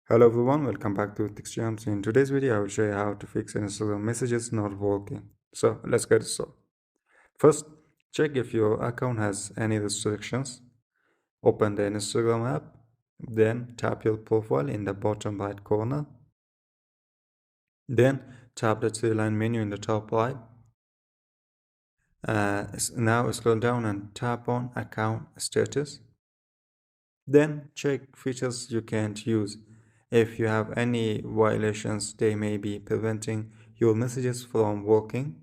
Hello everyone, welcome back to TechJams. In today's video, I will show you how to fix Instagram messages not working. So let's get started. First, check if your account has any restrictions. Open the Instagram app, then tap your profile in the bottom right corner. Then tap the three-line menu in the top right. Now scroll down and tap on account status. Then check features you can't use. If you have any violations, they may be preventing your messages from working.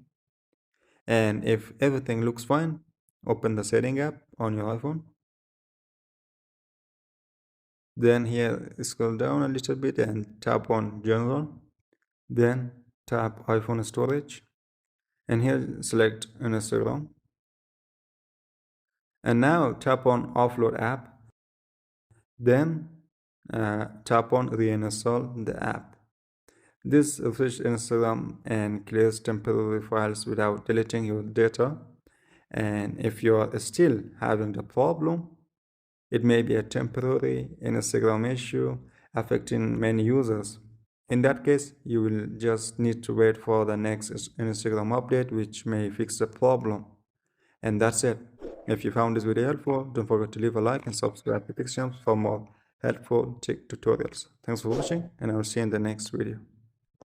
And if everything looks fine, open the setting app on your iPhone. Then here scroll down a little bit and tap on general. Then tap iPhone storage. And here select Instagram. And now tap on offload app. Then tap on reinstall the app. This refreshes Instagram and clears temporary files without deleting your data. And if you are still having the problem, it may be a temporary Instagram issue affecting many users. In that case, you will just need to wait for the next Instagram update, which may fix the problem. And that's it. If you found this video helpful, don't forget to leave a like and subscribe to TechJams for more helpful tech tutorials. Thanks for watching, and I will see you in the next video.